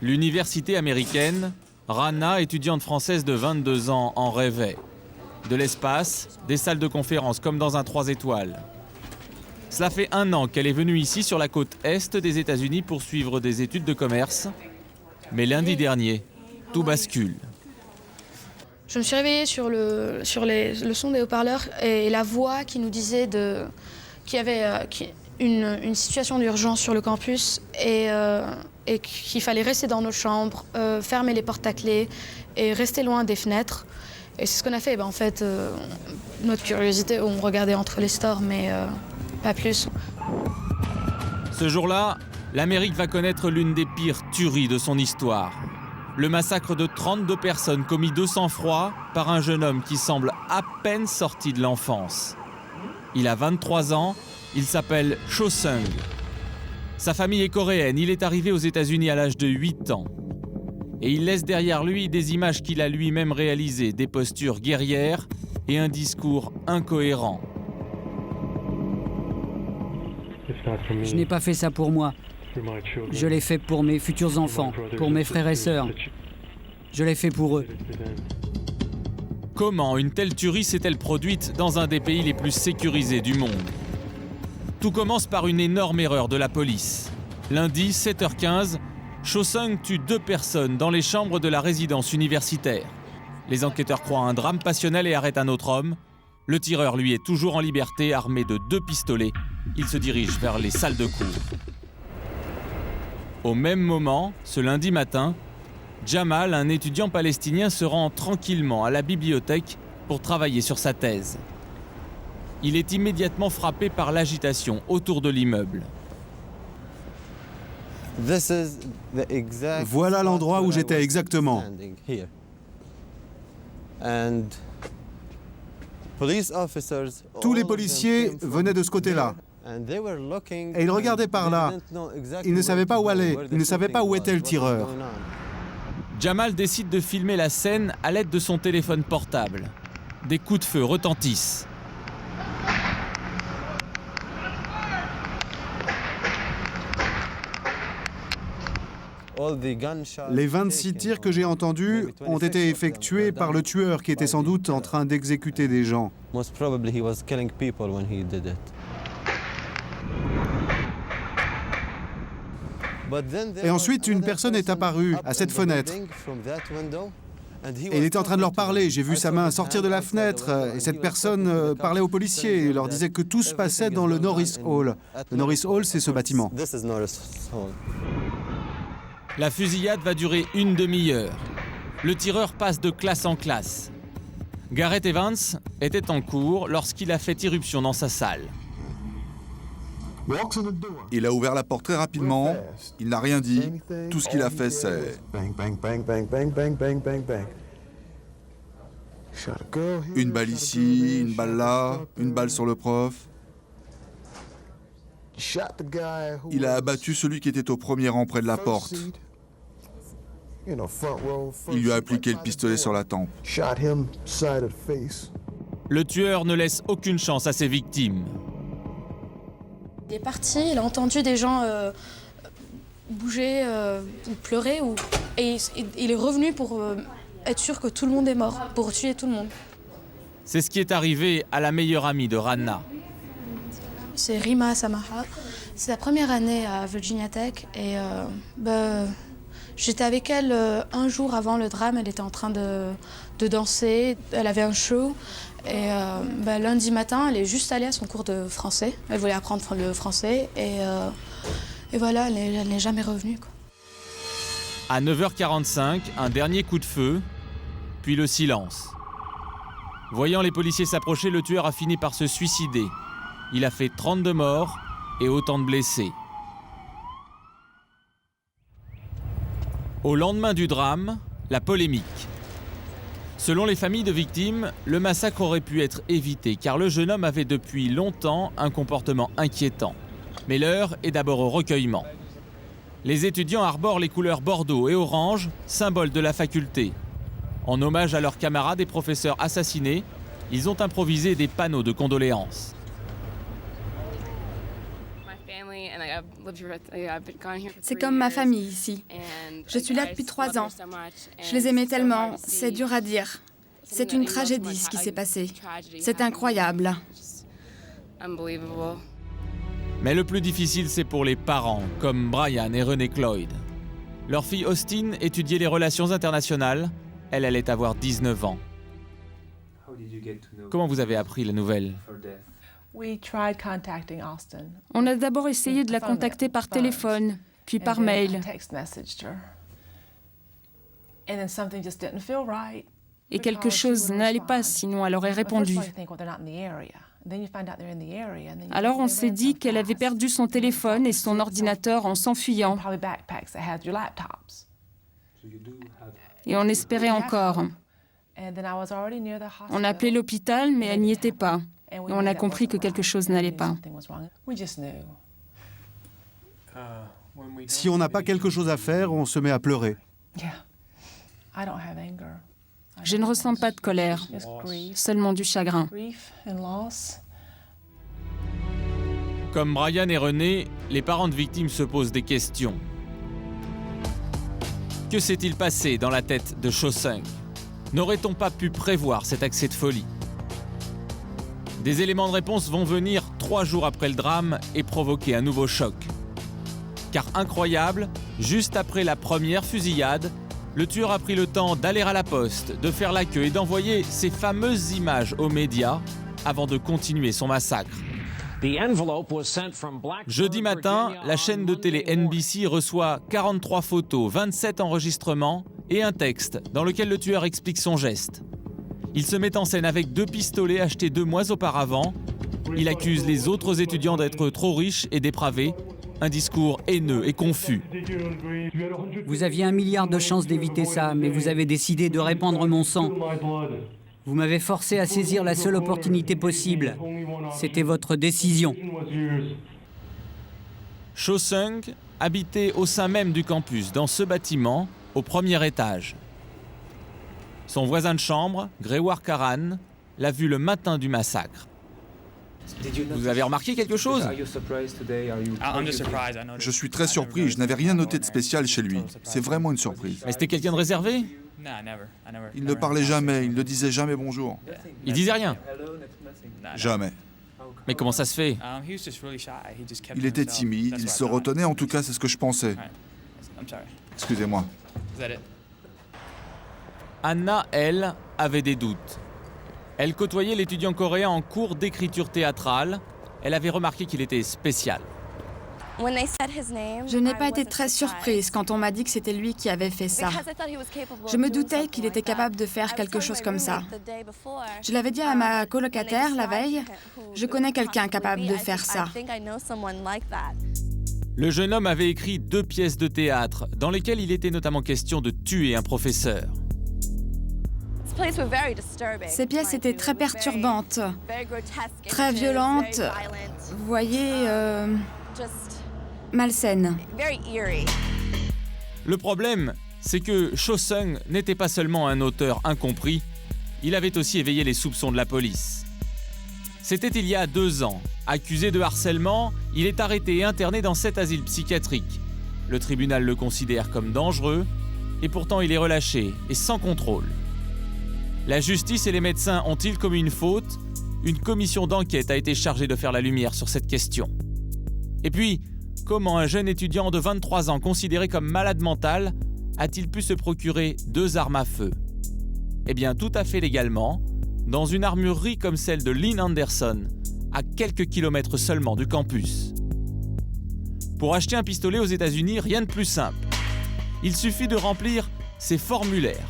L'université américaine, Rana, étudiante française de 22 ans, en rêvait. De l'espace, des salles de conférence comme dans un 3 étoiles. Cela fait 1 an qu'elle est venue ici sur la côte est des États-Unis pour suivre des études de commerce. Mais lundi dernier, tout bascule. Je me suis réveillée sur le son des haut-parleurs et la voix qui nous disait qu'il y avait une situation d'urgence sur le campus et qu'il fallait rester dans nos chambres, fermer les portes à clé et rester loin des fenêtres. Et c'est ce qu'on a fait. En fait, notre curiosité, on regardait entre les stores, mais pas plus. Ce jour-là, l'Amérique va connaître l'une des pires tueries de son histoire. Le massacre de 32 personnes commis de sang-froid par un jeune homme qui semble à peine sorti de l'enfance. Il a 23 ans, il s'appelle Cho Seung. Sa famille est coréenne, il est arrivé aux États-Unis à l'âge de 8 ans. Et il laisse derrière lui des images qu'il a lui-même réalisées, des postures guerrières et un discours incohérent. Je n'ai pas fait ça pour moi. Je l'ai fait pour mes futurs enfants, pour mes frères et sœurs. Je l'ai fait pour eux. Comment une telle tuerie s'est-elle produite dans un des pays les plus sécurisés du monde? Tout commence par une énorme erreur de la police. Lundi, 7h15, Cho Seung tue 2 personnes dans les chambres de la résidence universitaire. Les enquêteurs croient à un drame passionnel et arrêtent un autre homme. Le tireur, lui, est toujours en liberté, armé de 2 pistolets. Il se dirige vers les salles de cours. Au même moment, ce lundi matin, Jamal, un étudiant palestinien, se rend tranquillement à la bibliothèque pour travailler sur sa thèse. Il est immédiatement frappé par l'agitation autour de l'immeuble. Voilà l'endroit où j'étais exactement. Tous les policiers venaient de ce côté-là. Et ils regardaient par là. Ils ne savaient pas où aller. Ils ne savaient pas où était le tireur. Jamal décide de filmer la scène à l'aide de son téléphone portable. Des coups de feu retentissent. Les 26 tirs que j'ai entendus ont été effectués par le tueur qui était sans doute en train d'exécuter des gens. Et ensuite, une personne est apparue à cette fenêtre. Et il était en train de leur parler. J'ai vu sa main sortir de la fenêtre. Et cette personne parlait aux policiers et leur disait que tout se passait dans le Norris Hall. Le Norris Hall, c'est ce bâtiment. La fusillade va durer une demi-heure. Le tireur passe de classe en classe. Gareth Evans était en cours lorsqu'il a fait irruption dans sa salle. Il a ouvert la porte très rapidement, il n'a rien dit, tout ce qu'il a fait c'est... Une balle ici, une balle là, une balle sur le prof. Il a abattu celui qui était au premier rang près de la porte. Il lui a appliqué le pistolet sur la tempe. Le tueur ne laisse aucune chance à ses victimes. Il est parti, il a entendu des gens bouger ou pleurer. Et il est revenu pour être sûr que tout le monde est mort, pour tuer tout le monde. C'est ce qui est arrivé à la meilleure amie de Rana. C'est Rima Samaha. C'est sa première année à Virginia Tech. Et j'étais avec elle un jour avant le drame. Elle était en train de danser. Elle avait un show. Et lundi matin, elle est juste allée à son cours de français. Elle voulait apprendre le français. Et voilà, elle n'est jamais revenue, quoi. À 9h45, un dernier coup de feu, puis le silence. Voyant les policiers s'approcher, le tueur a fini par se suicider. Il a fait 32 morts et autant de blessés. Au lendemain du drame, la polémique. Selon les familles de victimes, le massacre aurait pu être évité car le jeune homme avait depuis longtemps un comportement inquiétant. Mais l'heure est d'abord au recueillement. Les étudiants arborent les couleurs bordeaux et orange, symbole de la faculté. En hommage à leurs camarades et professeurs assassinés, ils ont improvisé des panneaux de condoléances. C'est comme ma famille ici. Je suis là depuis 3 ans. Je les aimais tellement, c'est dur à dire. C'est une tragédie ce qui s'est passé. C'est incroyable. Mais le plus difficile, c'est pour les parents, comme Brian et Renee Cloyd. Leur fille Austin étudiait les relations internationales. Elle allait avoir 19 ans. Comment vous avez appris la nouvelle? On a d'abord essayé de la contacter par téléphone, puis par mail. Et quelque chose n'allait pas, sinon elle aurait répondu. Alors on s'est dit qu'elle avait perdu son téléphone et son ordinateur en s'enfuyant. Et on espérait encore. On a appelé l'hôpital, mais elle n'y était pas. Et on a compris que quelque chose n'allait pas. Si on n'a pas quelque chose à faire, on se met à pleurer. Je ne ressens pas de colère, seulement du chagrin. Comme Brian et Renee, les parents de victimes se posent des questions. Que s'est-il passé dans la tête de Cho-Seung? N'aurait-on pas pu prévoir cet accès de folie? Des éléments de réponse vont venir 3 jours après le drame et provoquer un nouveau choc. Car incroyable, juste après la première fusillade, le tueur a pris le temps d'aller à la poste, de faire la queue et d'envoyer ces fameuses images aux médias avant de continuer son massacre. Jeudi matin, la chaîne de télé NBC reçoit 43 photos, 27 enregistrements et un texte dans lequel le tueur explique son geste. Il se met en scène avec 2 pistolets achetés 2 mois auparavant. Il accuse les autres étudiants d'être trop riches et dépravés. Un discours haineux et confus. Vous aviez 1 milliard de chances d'éviter ça, mais vous avez décidé de répandre mon sang. Vous m'avez forcé à saisir la seule opportunité possible. C'était votre décision. Cho-Seung habitait au sein même du campus, dans ce bâtiment, au 1er étage. Son voisin de chambre, Grewar Karan, l'a vu le matin du massacre. Vous avez remarqué quelque chose? Je suis très surpris, je n'avais rien noté de spécial chez lui. C'est vraiment une surprise. Mais c'était quelqu'un de réservé? Il ne parlait jamais, il ne disait jamais bonjour. Il disait rien? Jamais. Mais comment ça se fait? Il était timide, il se retenait, en tout cas c'est ce que je pensais. Excusez-moi. Anna, elle, avait des doutes. Elle côtoyait l'étudiant coréen en cours d'écriture théâtrale. Elle avait remarqué qu'il était spécial. Je n'ai pas été très surprise quand on m'a dit que c'était lui qui avait fait ça. Je me doutais qu'il était capable de faire quelque chose comme ça. Je l'avais dit à ma colocataire la veille, je connais quelqu'un capable de faire ça. Le jeune homme avait écrit 2 pièces de théâtre, dans lesquelles il était notamment question de tuer un professeur. Ces pièces étaient très perturbantes, très violentes, vous voyez, malsaines. Le problème, c'est que Cho-Seung n'était pas seulement un auteur incompris, il avait aussi éveillé les soupçons de la police. C'était il y a 2 ans. Accusé de harcèlement, il est arrêté et interné dans 7 asiles psychiatriques. Le tribunal le considère comme dangereux, et pourtant il est relâché et sans contrôle. La justice et les médecins ont-ils commis une faute? Une commission d'enquête a été chargée de faire la lumière sur cette question. Et puis, comment un jeune étudiant de 23 ans considéré comme malade mental a-t-il pu se procurer 2 armes à feu? Eh bien, tout à fait légalement, dans une armurerie comme celle de Lynn Anderson, à quelques kilomètres seulement du campus. Pour acheter un pistolet aux États-Unis, rien de plus simple. Il suffit de remplir ces formulaires.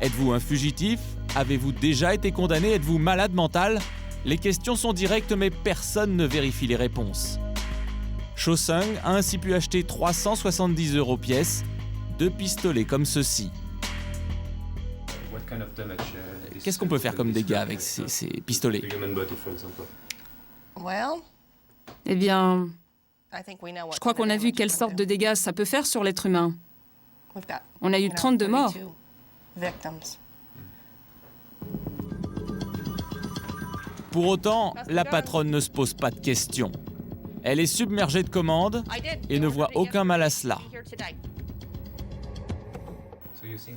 Êtes-vous un fugitif? Avez-vous déjà été condamné? Êtes-vous malade mental? Les questions sont directes, mais personne ne vérifie les réponses. Cho-Seung a ainsi pu acheter 370 € pièce, 2 pistolets comme ceci. Qu'est-ce qu'on peut faire comme dégâts avec ces pistolets? Eh bien, je crois qu'on a vu quelle sorte de dégâts ça peut faire sur l'être humain. On a eu 32 morts. Pour autant, la patronne ne se pose pas de questions. Elle est submergée de commandes et ne voit aucun mal à cela.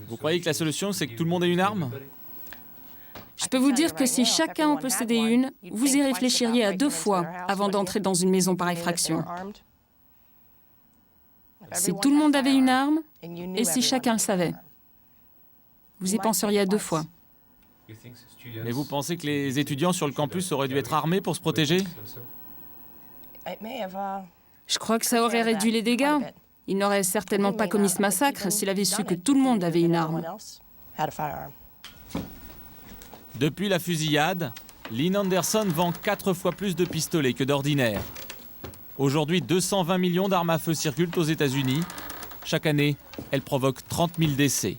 Vous croyez que la solution, c'est que tout le monde ait une arme? Je peux vous dire que si chacun en possédait une, vous y réfléchiriez à 2 fois avant d'entrer dans une maison par effraction. Si tout le monde avait une arme, et si chacun le savait, vous y penseriez à 2 fois. Mais vous pensez que les étudiants sur le campus auraient dû être armés pour se protéger? Je crois que ça aurait réduit les dégâts. Il n'aurait certainement pas commis ce massacre s'il avait su que tout le monde avait une arme. Depuis la fusillade, Lynn Anderson vend 4 fois plus de pistolets que d'ordinaire. Aujourd'hui, 220 millions d'armes à feu circulent aux États-Unis. Chaque année, elle provoque 30 000 décès.